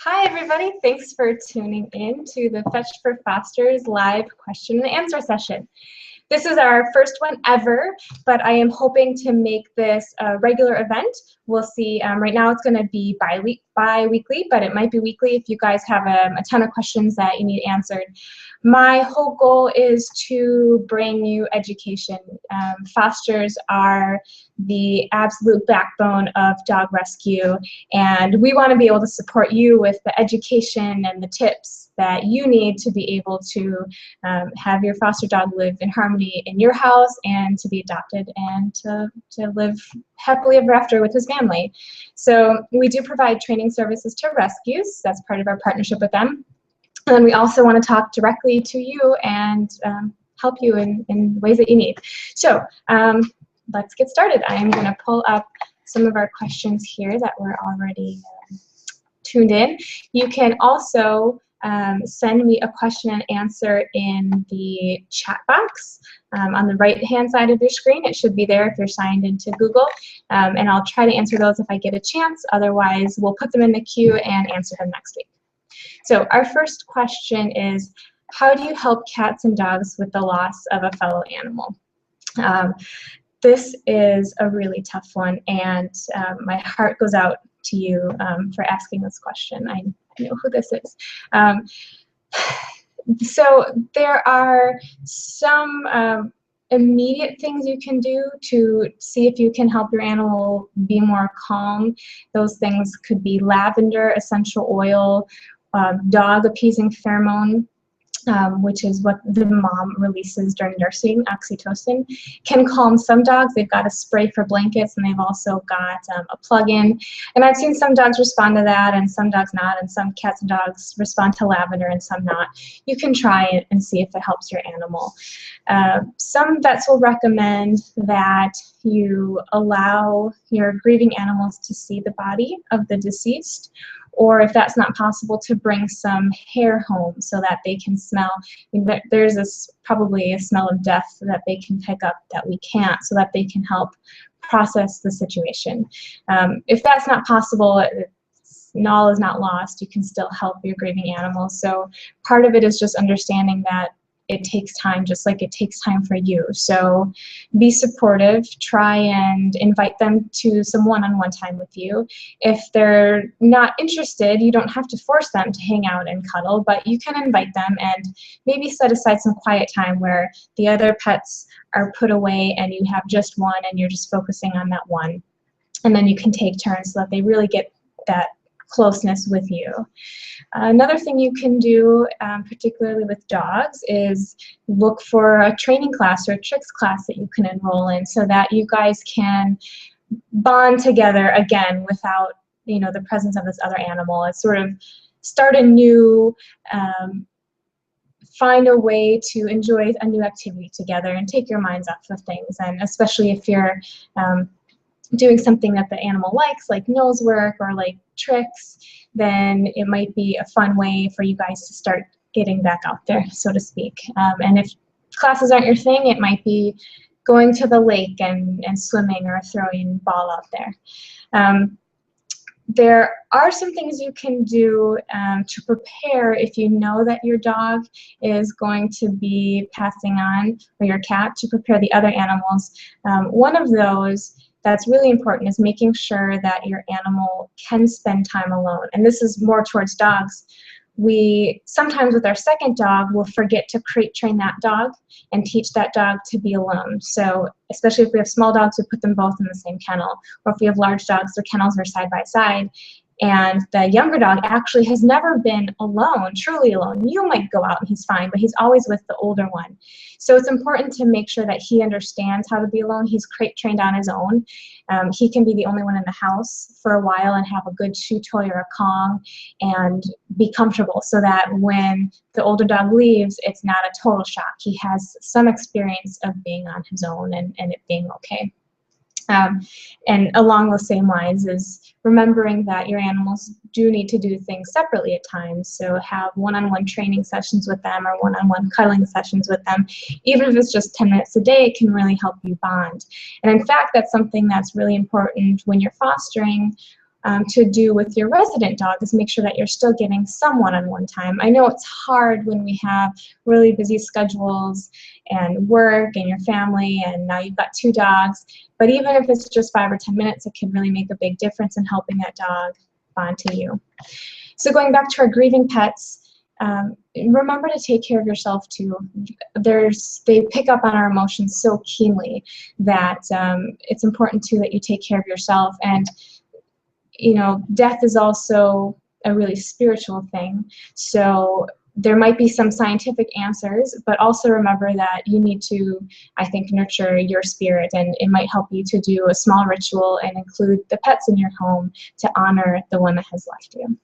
Hi everybody, thanks for tuning in to the Fetch for Fosters live question and answer session. This is our first one ever, but I am hoping to make this a regular event. We'll see. Right now it's going to be bi-weekly, but it might be weekly if you guys have a ton of questions that you need answered. My whole goal is to bring you education. Fosters are the absolute backbone of dog rescue, and we want to be able to support you with the education and the tips that you need to be able to have your foster dog live in harmony in your house and to be adopted and to live happily ever after with his family. So we do provide training services to rescues. That's part of our partnership with them. And we also want to talk directly to you and help you in ways that you need. So let's get started. I am going to pull up some of our questions here that were already tuned in. You can also send me a question and answer in the chat box on the right-hand side of your screen. It should be there if you're signed into Google, and I'll try to answer those if I get a chance. Otherwise, we'll put them in the queue and answer them next week. So our first question is, how do you help cats and dogs with the loss of a fellow animal? This is a really tough one, and my heart goes out to you for asking this question. I know who this is. So there are some immediate things you can do to see if you can help your animal be more calm. Those things could be lavender, essential oil, dog appeasing pheromone, which is what the mom releases during nursing, oxytocin, can calm some dogs. They've got a spray for blankets, and they've also got a plug-in. And I've seen some dogs respond to that, and some dogs not, and some cats and dogs respond to lavender and some not. You can try it and see if it helps your animal. Some vets will recommend that you allow your grieving animals to see the body of the deceased, or if that's not possible, to bring some hair home so that they can smell. I mean, there's probably a smell of death that they can pick up that we can't, so that they can help process the situation. If that's not possible, all is not lost. You can still help your grieving animals. So part of it is just understanding that it takes time, just like it takes time for you. So be supportive. Try and invite them to some one-on-one time with you. If they're not interested, you don't have to force them to hang out and cuddle, but you can invite them and maybe set aside some quiet time where the other pets are put away and you have just one and you're just focusing on that one. And then you can take turns so that they really get that closeness with you. Another thing you can do, particularly with dogs, is look for a training class or a tricks class that you can enroll in so that you guys can bond together again without, you know, the presence of this other animal. It's sort of start a new, find a way to enjoy a new activity together and take your minds off of things. And especially if you're doing something that the animal likes, like nose work or like tricks, then it might be a fun way for you guys to start getting back out there, so to speak. And if classes aren't your thing, it might be going to the lake and swimming or throwing ball out there. There are some things you can do to prepare if you know that your dog is going to be passing on, or your cat, to prepare the other animals. One of those that's really important is making sure that your animal can spend time alone. And this is more towards dogs. We sometimes with our second dog will forget to crate train that dog and teach that dog to be alone. So especially if we have small dogs, we put them both in the same kennel. Or if we have large dogs, their kennels are side by side. And the younger dog actually has never been alone, truly alone. You might go out and he's fine, but he's always with the older one. So it's important to make sure that he understands how to be alone. He's crate trained on his own. He can be the only one in the house for a while and have a good chew toy or a Kong and be comfortable, so that when the older dog leaves, it's not a total shock. He has some experience of being on his own and it being okay. And along those same lines is remembering that your animals do need to do things separately at times. So have one-on-one training sessions with them or one-on-one cuddling sessions with them. Even if it's just 10 minutes a day, it can really help you bond. And in fact, that's something that's really important when you're fostering. to do with your resident dog is make sure that you're still getting some one-on-one time. I know it's hard when we have really busy schedules and work and your family, and now you've got 2 dogs, but even if it's just 5 or 10 minutes, it can really make a big difference in helping that dog bond to you. So going back to our grieving pets, remember to take care of yourself too. They pick up on our emotions so keenly that it's important too that you take care of yourself. And you know, death is also a really spiritual thing. So there might be some scientific answers, but also remember that you need to, I think, nurture your spirit, and it might help you to do a small ritual and include the pets in your home to honor the one that has left you.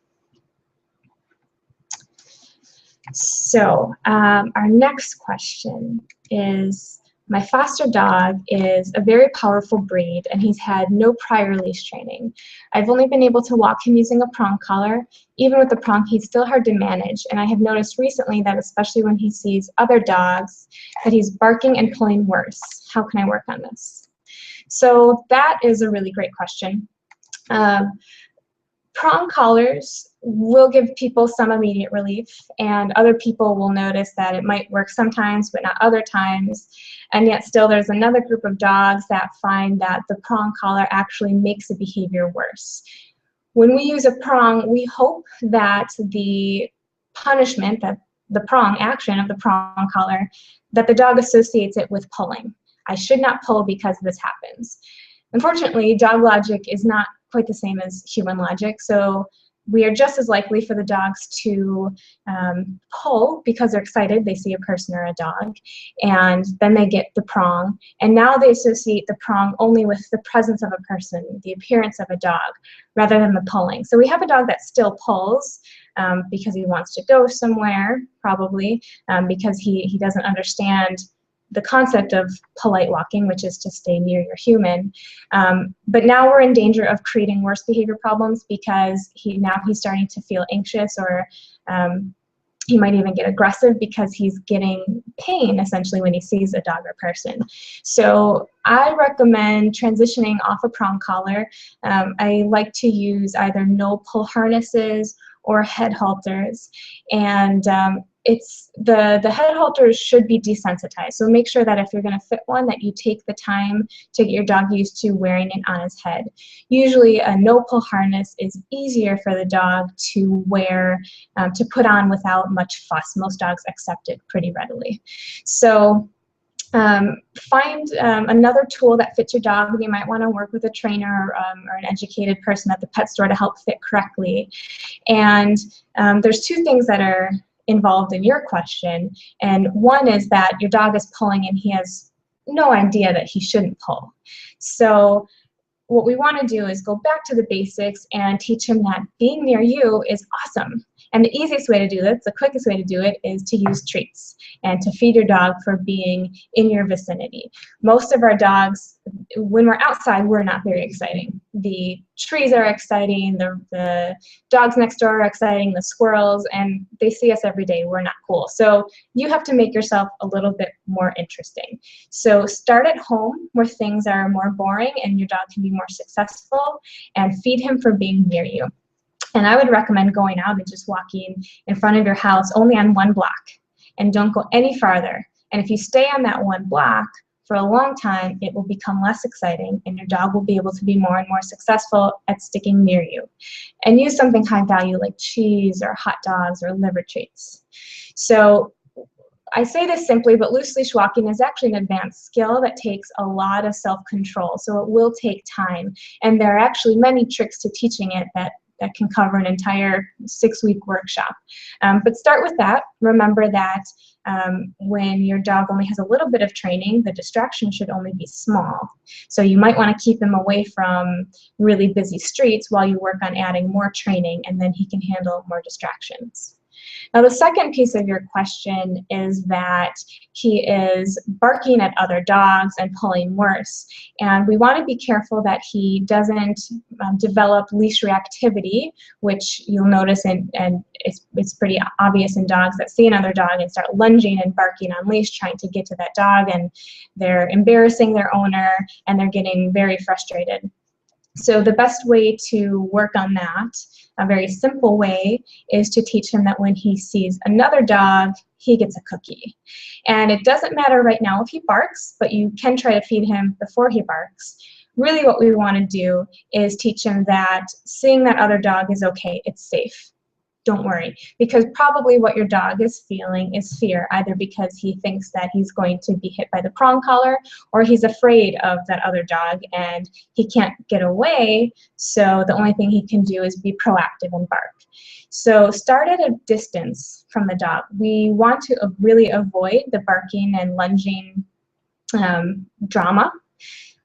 So our next question is, my foster dog is a very powerful breed and he's had no prior leash training. I've only been able to walk him using a prong collar. Even with the prong, he's still hard to manage, and I have noticed recently that especially when he sees other dogs that he's barking and pulling worse. How can I work on this? So that is a really great question. Prong collars will give people some immediate relief, and other people will notice that it might work sometimes but not other times, and yet still there's another group of dogs that find that the prong collar actually makes the behavior worse. When we use a prong, we hope that the punishment, that the prong action of the prong collar, that the dog associates it with pulling. I should not pull because this happens. Unfortunately, dog logic is not quite the same as human logic, so we are just as likely for the dogs to pull because they're excited, they see a person or a dog, and then they get the prong, and now they associate the prong only with the presence of a person, the appearance of a dog, rather than the pulling. So we have a dog that still pulls because he wants to go somewhere, probably, because he doesn't understand the concept of polite walking, which is to stay near your human. But now we're in danger of creating worse behavior problems because he's starting to feel anxious, or he might even get aggressive because he's getting pain essentially when he sees a dog or person. So I recommend transitioning off a prong collar. I like to use either no pull harnesses or head halters, and it's the head halters should be desensitized. So make sure that if you're going to fit one, that you take the time to get your dog used to wearing it on his head. Usually a no pull harness is easier for the dog to wear, to put on without much fuss. Most dogs accept it pretty readily. So find another tool that fits your dog. You might want to work with a trainer or an educated person at the pet store to help fit correctly. And there's 2 things that are involved in your question, and one is that your dog is pulling and he has no idea that he shouldn't pull. So what we want to do is go back to the basics and teach him that being near you is awesome. And the easiest way to do this, the quickest way to do it, is to use treats and to feed your dog for being in your vicinity. Most of our dogs, when we're outside, we're not very exciting. The trees are exciting, the dogs next door are exciting, the squirrels, and they see us every day. We're not cool. So you have to make yourself a little bit more interesting. So start at home where things are more boring and your dog can be more successful, and feed him for being near you. And I would recommend going out and just walking in front of your house only on 1 block, and don't go any farther. And if you stay on that 1 block for a long time, it will become less exciting and your dog will be able to be more and more successful at sticking near you. And use something high value like cheese or hot dogs or liver treats. So I say this simply, but loose leash walking is actually an advanced skill that takes a lot of self-control. So it will take time. And there are actually many tricks to teaching it that can cover an entire 6-week workshop. But start with that. Remember that when your dog only has a little bit of training, the distraction should only be small. So you might want to keep him away from really busy streets while you work on adding more training, and then he can handle more distractions. Now, the second piece of your question is that he is barking at other dogs and pulling worse. And we want to be careful that he doesn't develop leash reactivity, which you'll notice, and it's pretty obvious in dogs that see another dog and start lunging and barking on leash, trying to get to that dog, and they're embarrassing their owner and they're getting very frustrated. So the best way to work on that, a very simple way, is to teach him that when he sees another dog, he gets a cookie. And it doesn't matter right now if he barks, but you can try to feed him before he barks. Really what we want to do is teach him that seeing that other dog is okay, it's safe. Don't worry, because probably what your dog is feeling is fear, either because he thinks that he's going to be hit by the prong collar, or he's afraid of that other dog and he can't get away, so the only thing he can do is be proactive and bark. So start at a distance from the dog. We want to really avoid the barking and lunging drama.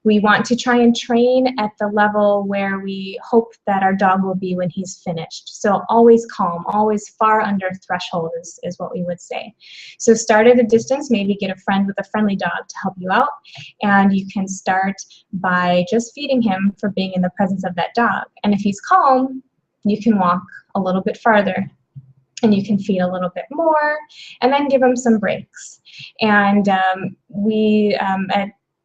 We want to try and train at the level where we hope that our dog will be when he's finished. So always calm, always far under threshold is what we would say. So start at a distance, maybe get a friend with a friendly dog to help you out, and you can start by just feeding him for being in the presence of that dog. And if he's calm, you can walk a little bit farther, and you can feed a little bit more, and then give him some breaks. And at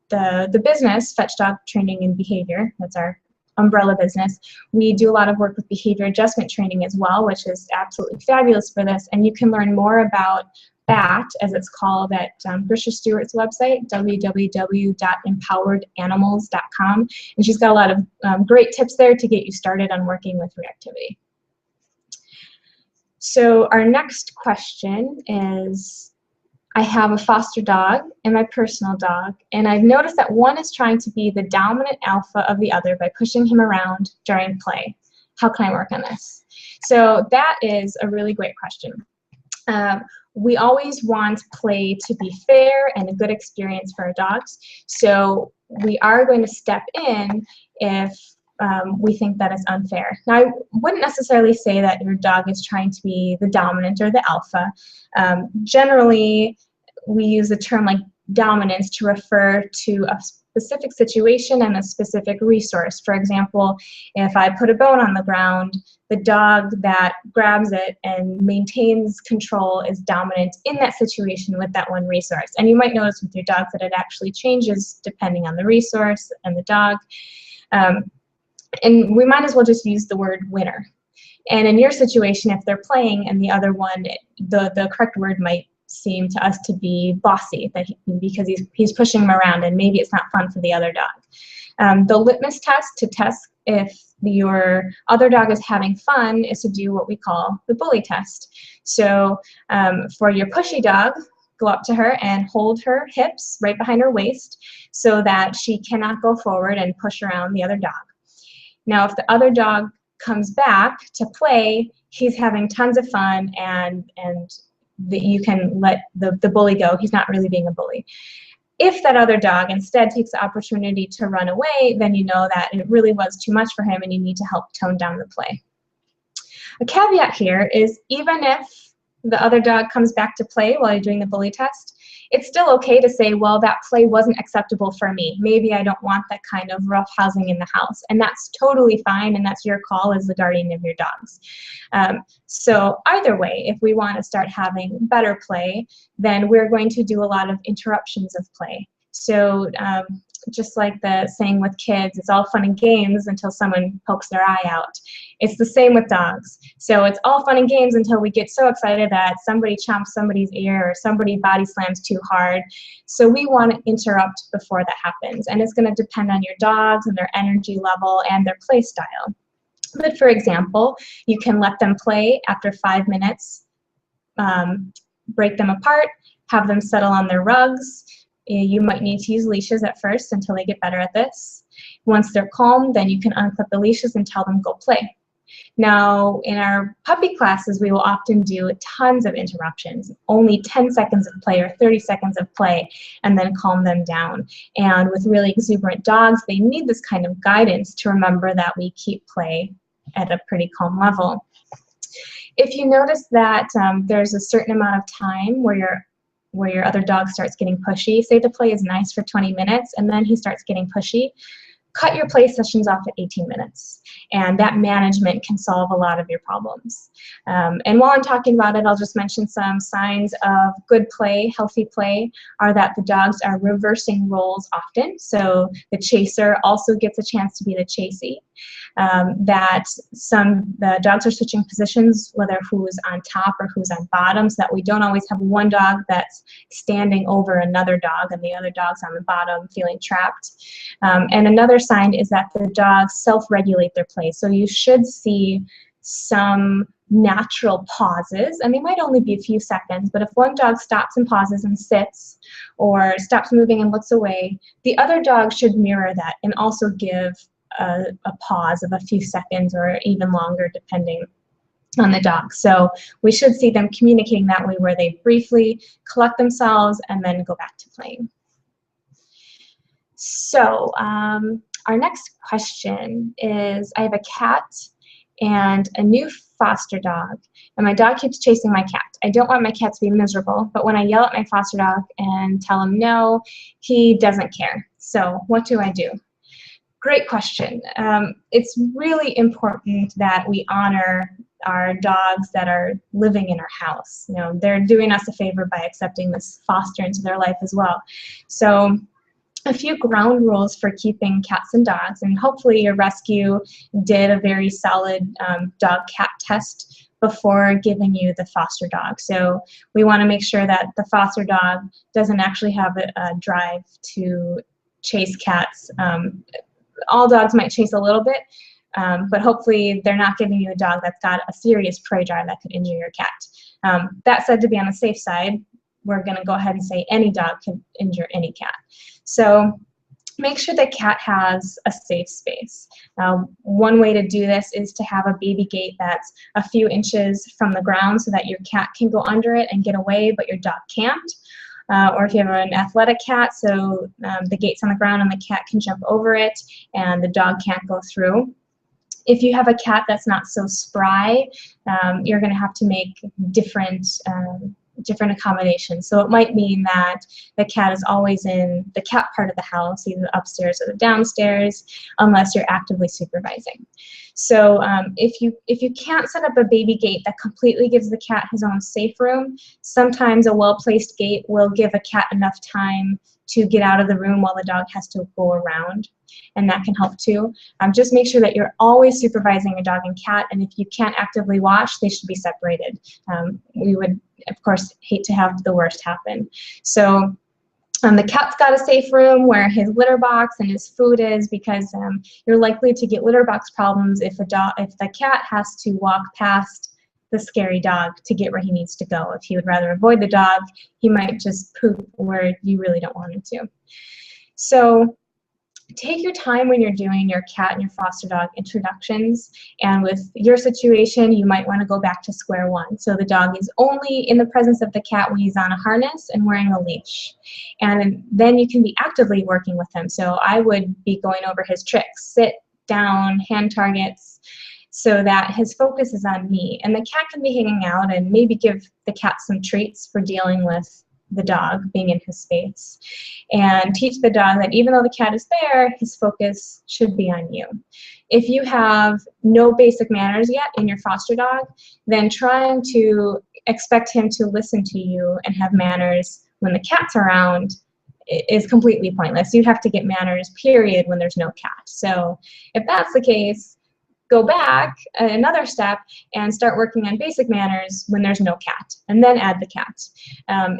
the business, Fetch Dog Training and Behavior, that's our umbrella business, we do a lot of work with behavior adjustment training as well, which is absolutely fabulous for this. And you can learn more about BAT, as it's called, at Grisha Stewart's website, www.empoweredanimals.com. And she's got a lot of great tips there to get you started on working with reactivity. So our next question is, I have a foster dog and my personal dog, and I've noticed that one is trying to be the dominant alpha of the other by pushing him around during play. How can I work on this? So that is a really great question. We always want play to be fair and a good experience for our dogs. So we are going to step in if we think that is unfair. Now, I wouldn't necessarily say that your dog is trying to be the dominant or the alpha. Generally, we use the term like dominance to refer to a specific situation and a specific resource. For example, if I put a bone on the ground, the dog that grabs it and maintains control is dominant in that situation with that one resource. And you might notice with your dogs that it actually changes depending on the resource and the dog. And we might as well just use the word winner. And in your situation, if they're playing and the other one, the correct word might seem to us to be bossy, because he's pushing him around and maybe it's not fun for the other dog. The litmus test to test if your other dog is having fun is to do what we call the bully test. So for your pushy dog, go up to her and hold her hips right behind her waist so that she cannot go forward and push around the other dog. Now, if the other dog comes back to play, he's having tons of fun, and you can let the bully go. He's not really being a bully. If that other dog instead takes the opportunity to run away, then you know that it really was too much for him and you need to help tone down the play. A caveat here is, even if the other dog comes back to play while you're doing the bully test, it's still okay to say, well, that play wasn't acceptable for me. Maybe I don't want that kind of roughhousing in the house. And that's totally fine, and that's your call as the guardian of your dogs. So either way, if we want to start having better play, then we're going to do a lot of interruptions of play. So just like the saying with kids, it's all fun and games until someone pokes their eye out. It's the same with dogs. So it's all fun and games until we get so excited that somebody chomps somebody's ear or somebody body slams too hard. So we want to interrupt before that happens. And it's going to depend on your dogs and their energy level and their play style. But for example, you can let them play after 5 minutes, break them apart, have them settle on their rugs. You might need to use leashes at first until they get better at this. Once they're calm, then you can unclip the leashes and tell them go play. Now, in our puppy classes, we will often do tons of interruptions, only 10 seconds of play or 30 seconds of play, and then calm them down. And with really exuberant dogs, they need this kind of guidance to remember that we keep play at a pretty calm level. If you notice that there's a certain amount of time where your other dog starts getting pushy, say the play is nice for 20 minutes and then he starts getting pushy, cut your play sessions off at 18 minutes. And that management can solve a lot of your problems. And while I'm talking about it, I'll just mention some signs of good play, healthy play, are that the dogs are reversing roles often. So the chaser also gets a chance to be the chasee. That the dogs are switching positions, whether who's on top or who's on bottom, so that we don't always have one dog that's standing over another dog and the other dog's on the bottom feeling trapped. And another sign is that the dogs self-regulate their play. So you should see some natural pauses, and they might only be a few seconds, but if one dog stops and pauses and sits, or stops moving and looks away, the other dog should mirror that and also give a pause of a few seconds or even longer, depending on the dog. So we should see them communicating that way, where they briefly collect themselves and then go back to playing. So our next question is, I have a cat and a new foster dog, and my dog keeps chasing my cat. I don't want my cat to be miserable, but when I yell at my foster dog and tell him no, he doesn't care. So what do I do? Great question. It's really important that we honor our dogs that are living in our house. You know, they're doing us a favor by accepting this foster into their life as well. So a few ground rules for keeping cats and dogs, and hopefully your rescue did a very solid dog-cat test before giving you the foster dog. So we want to make sure that the foster dog doesn't actually have a drive to chase cats. All dogs might chase a little bit, but hopefully they're not giving you a dog that's got a serious prey drive that could injure your cat. That said, to be on the safe side, we're going to go ahead and say any dog can injure any cat. So make sure the cat has a safe space. One way to do this is to have a baby gate that's a few inches from the ground so that your cat can go under it and get away, but your dog can't. Or if you have an athletic cat, so the gate's on the ground and the cat can jump over it and the dog can't go through. If you have a cat that's not so spry, you're going to have to make different accommodations. So it might mean that the cat is always in the cat part of the house, either upstairs or the downstairs, unless you're actively supervising. So if you can't set up a baby gate that completely gives the cat his own safe room, sometimes a well-placed gate will give a cat enough time to get out of the room while the dog has to go around, and that can help too. Just make sure that you're always supervising a dog and cat, and if you can't actively watch, they should be separated. We would, of course, hate to have the worst happen. So the cat's got a safe room where his litter box and his food is, because you're likely to get litter box problems if the cat has to walk past the scary dog to get where he needs to go. If he would rather avoid the dog, he might just poop where you really don't want him to. So take your time when you're doing your cat and your foster dog introductions, and with your situation, you might want to go back to square one. So the dog is only in the presence of the cat when he's on a harness and wearing a leash. And then you can be actively working with him. So I would be going over his tricks, sit, down, hand targets, so that his focus is on me. And the cat can be hanging out and maybe give the cat some treats for dealing with the dog being in his space, and teach the dog that even though the cat is there, his focus should be on you. If you have no basic manners yet in your foster dog, then trying to expect him to listen to you and have manners when the cat's around is completely pointless. You have to get manners, period, when there's no cat. So if that's the case, go back another step and start working on basic manners when there's no cat, and then add the cat.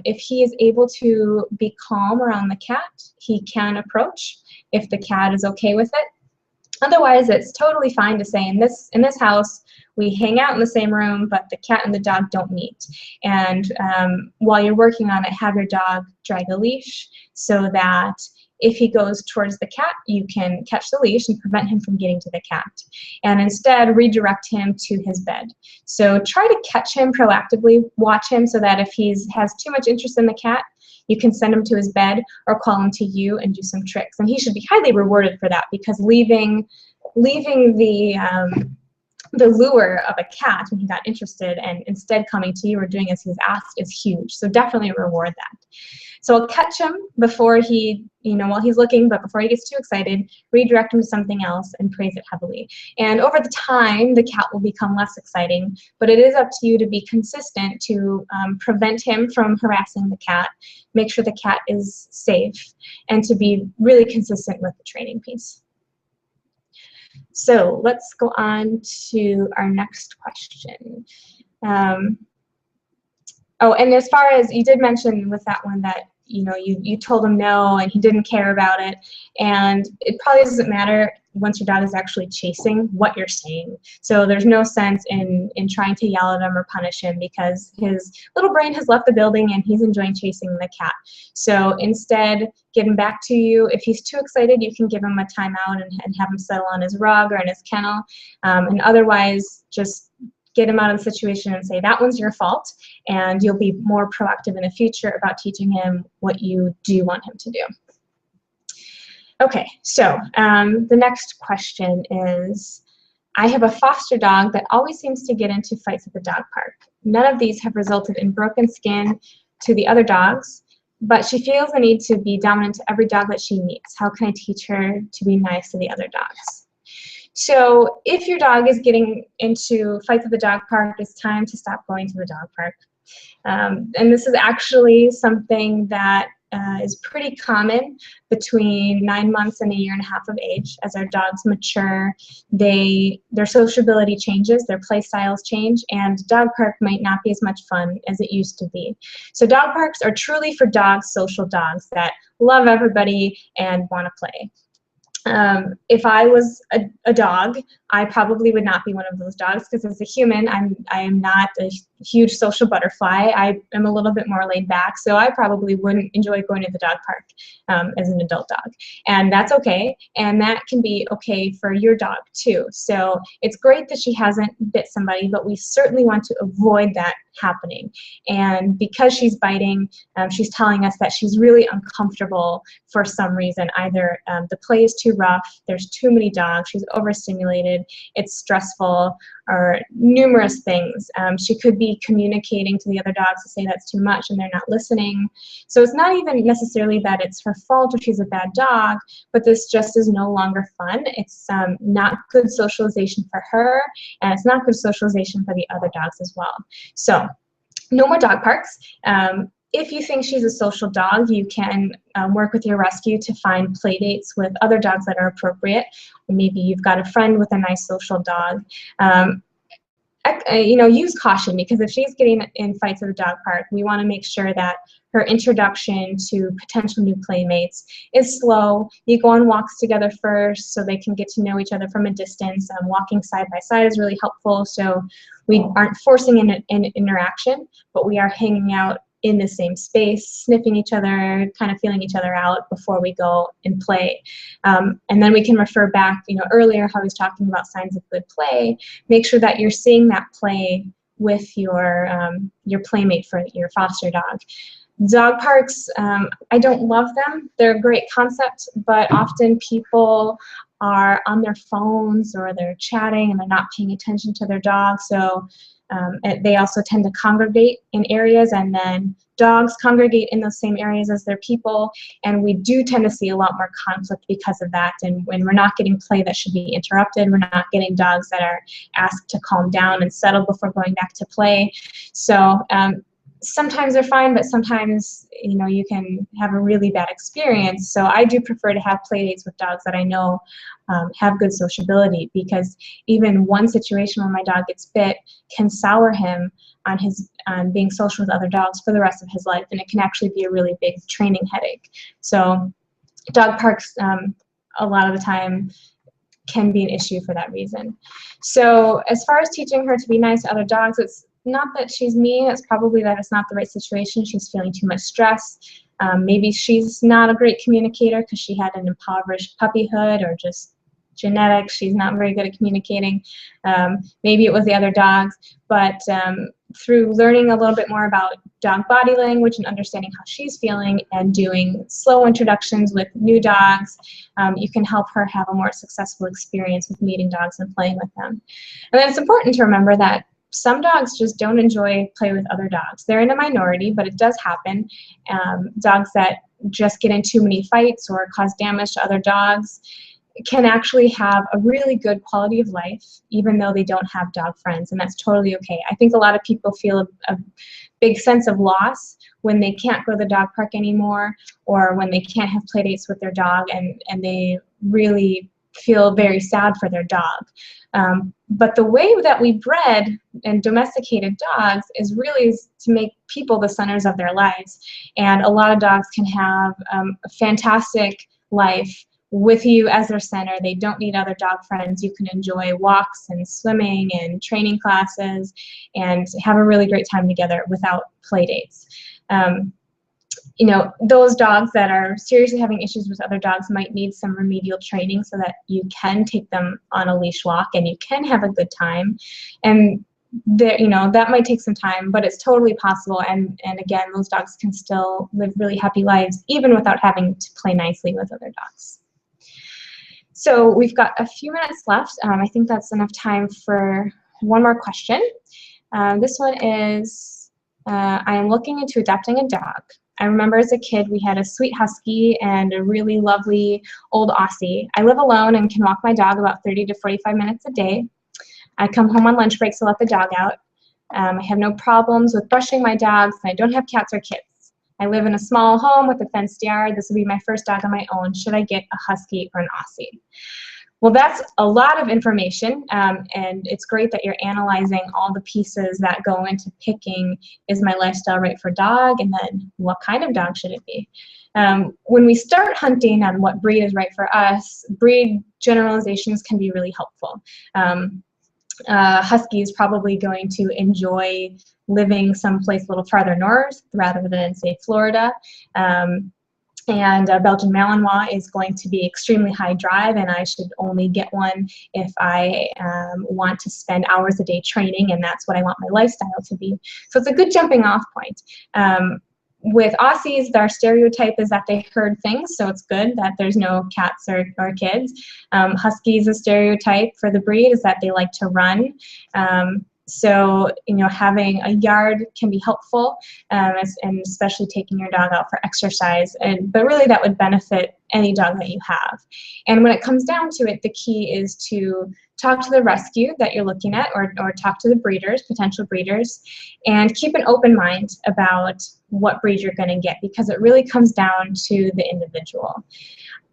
If he is able to be calm around the cat, he can approach if the cat is okay with it. Otherwise, it's totally fine to say, in this house, we hang out in the same room, but the cat and the dog don't meet. And while you're working on it, have your dog drag a leash so that if he goes towards the cat, you can catch the leash and prevent him from getting to the cat, and instead redirect him to his bed. So try to catch him proactively, watch him, so that if he has too much interest in the cat, you can send him to his bed or call him to you and do some tricks. And he should be highly rewarded for that, because leaving the lure of a cat when he got interested and instead coming to you or doing as he was asked is huge. So definitely reward that. So I'll catch him before he, while he's looking, but before he gets too excited, redirect him to something else and praise it heavily. And over the time, the cat will become less exciting, but it is up to you to be consistent to prevent him from harassing the cat, make sure the cat is safe, and to be really consistent with the training piece. So let's go on to our next question. Oh, and as far as you did mention with that one that you told him no and he didn't care about it, and it probably doesn't matter once your dog is actually chasing what you're saying. So there's no sense in trying to yell at him or punish him because his little brain has left the building and he's enjoying chasing the cat. So instead, give him back to you. If he's too excited, you can give him a timeout and have him settle on his rug or in his kennel, and otherwise just get him out of the situation and say that one's your fault, and you'll be more proactive in the future about teaching him what you do want him to do. Okay, so the next question is, I have a foster dog that always seems to get into fights at the dog park. None of these have resulted in broken skin to the other dogs, but she feels the need to be dominant to every dog that she meets. How can I teach her to be nice to the other dogs? So if your dog is getting into fights at the dog park, it's time to stop going to the dog park. And this is actually something that is pretty common between 9 months and 1.5 years of age. As our dogs mature, their sociability changes, their play styles change, and dog park might not be as much fun as it used to be. So dog parks are truly for dogs, social dogs that love everybody and want to play. If I was a dog, I probably would not be one of those dogs because as a human, I am not a huge social butterfly. I am a little bit more laid back, so I probably wouldn't enjoy going to the dog park as an adult dog. And that's okay, and that can be okay for your dog too. So it's great that she hasn't bit somebody, but we certainly want to avoid that happening. And because she's biting, she's telling us that she's really uncomfortable for some reason. Either the play is too rough, there's too many dogs, she's overstimulated, it's stressful, or numerous things. She could be communicating to the other dogs to say that's too much and they're not listening. So it's not even necessarily that it's her fault or she's a bad dog, but this just is no longer fun. It's not good socialization for her, and it's not good socialization for the other dogs as well. So no more dog parks. If you think she's a social dog, you can work with your rescue to find play dates with other dogs that are appropriate. Or maybe you've got a friend with a nice social dog. Use caution, because if she's getting in fights at the dog park, we want to make sure that her introduction to potential new playmates is slow. You go on walks together first so they can get to know each other from a distance. Walking side by side is really helpful, so we aren't forcing an interaction, but we are hanging out in the same space, sniffing each other, kind of feeling each other out before we go and play. And then we can refer back, earlier how I was talking about signs of good play. Make sure that you're seeing that play with your playmate for your foster dog. Dog parks, I don't love them. They're a great concept, but often people are on their phones or they're chatting and they're not paying attention to their dog. So they also tend to congregate in areas, and then dogs congregate in those same areas as their people, and we do tend to see a lot more conflict because of that. And when we're not getting play that should be interrupted, we're not getting dogs that are asked to calm down and settle before going back to play. So sometimes they're fine, but sometimes you can have a really bad experience. So I do prefer to have play dates with dogs that I know have good sociability, because even one situation where my dog gets bit can sour him on being social with other dogs for the rest of his life, and it can actually be a really big training headache. So dog parks a lot of the time can be an issue for that reason. So as far as teaching her to be nice to other dogs, it's not that she's mean, it's probably that it's not the right situation. She's feeling too much stress. Maybe she's not a great communicator because she had an impoverished puppyhood, or just genetics. She's not very good at communicating. Maybe it was the other dogs, but through learning a little bit more about dog body language and understanding how she's feeling and doing slow introductions with new dogs, you can help her have a more successful experience with meeting dogs and playing with them. And then it's important to remember that some dogs just don't enjoy play with other dogs. They're in a minority, but it does happen. Dogs that just get in too many fights or cause damage to other dogs can actually have a really good quality of life, even though they don't have dog friends, and that's totally okay. I think a lot of people feel a big sense of loss when they can't go to the dog park anymore, or when they can't have play dates with their dog, and they really feel very sad for their dog. But the way that we bred and domesticated dogs is really to make people the centers of their lives. And a lot of dogs can have a fantastic life with you as their center. They don't need other dog friends. You can enjoy walks and swimming and training classes and have a really great time together without play dates. You know, those dogs that are seriously having issues with other dogs might need some remedial training so that you can take them on a leash walk and you can have a good time. And there, you know, that might take some time, but it's totally possible. And again, those dogs can still live really happy lives even without having to play nicely with other dogs. So we've got a few minutes left. I think that's enough time for one more question. This one is, I am looking into adopting a dog. I remember as a kid we had a sweet husky and a really lovely old Aussie. I live alone and can walk my dog about 30 to 45 minutes a day. I come home on lunch breaks to let the dog out. I have no problems with brushing my dogs, and I don't have cats or kids. I live in a small home with a fenced yard. This will be my first dog on my own. Should I get a husky or an Aussie? Well, that's a lot of information, and it's great that you're analyzing all the pieces that go into picking, is my lifestyle right for dog, and then what kind of dog should it be? When we start hunting on what breed is right for us, breed generalizations can be really helpful. Husky is probably going to enjoy living someplace a little farther north rather than, say, Florida. And Belgian Malinois is going to be extremely high drive, and I should only get one if I want to spend hours a day training, and that's what I want my lifestyle to be. So it's a good jumping off point. With Aussies, their stereotype is that they herd things, so it's good that there's no cats or kids. Huskies, a stereotype for the breed is that they like to run. So, you know, having a yard can be helpful, and especially taking your dog out for exercise. But really that would benefit any dog that you have. And when it comes down to it, the key is to talk to the rescue that you're looking at, or talk to the breeders, potential breeders, and keep an open mind about what breed you're going to get, because it really comes down to the individual.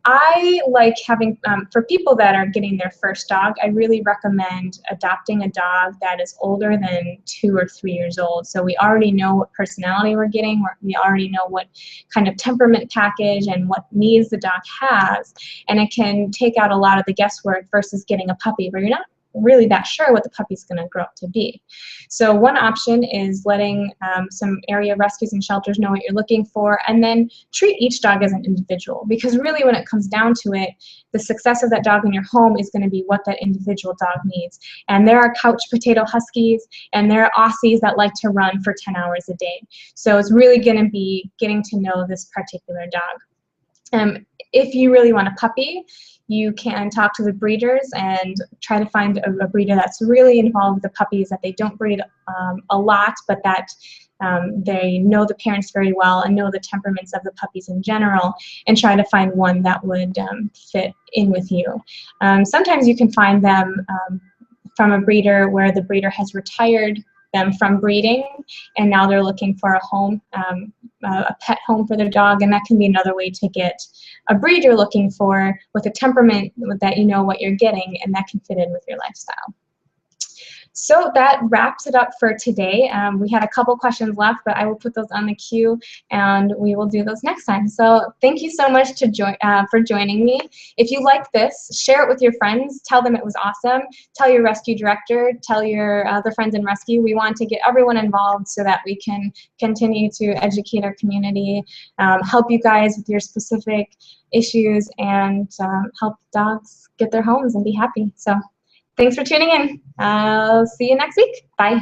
I like having, for people that are getting their first dog, I really recommend adopting a dog that is older than 2 or 3 years old. So we already know what personality we're getting, we already know what kind of temperament package and what needs the dog has, and it can take out a lot of the guesswork versus getting a puppy where you're not really that sure what the puppy's going to grow up to be. So one option is letting some area rescues and shelters know what you're looking for, and then treat each dog as an individual, because really when it comes down to it, the success of that dog in your home is going to be what that individual dog needs. And there are couch potato huskies, and there are Aussies that like to run for 10 hours a day. So it's really going to be getting to know this particular dog. If you really want a puppy, you can talk to the breeders and try to find a breeder that's really involved with the puppies, that they don't breed a lot, but that they know the parents very well and know the temperaments of the puppies in general, and try to find one that would fit in with you. Sometimes you can find them from a breeder where the breeder has retired them from breeding, and now they're looking for a home, a pet home for their dog, and that can be another way to get a breed you're looking for with a temperament that you know what you're getting, and that can fit in with your lifestyle. So that wraps it up for today. We had a couple questions left, but I will put those on the queue, and we will do those next time. So thank you so much for joining me. If you like this, share it with your friends. Tell them it was awesome. Tell your rescue director. Tell your other friends in rescue. We want to get everyone involved so that we can continue to educate our community, help you guys with your specific issues, and help dogs get their homes and be happy. So thanks for tuning in. I'll see you next week. Bye.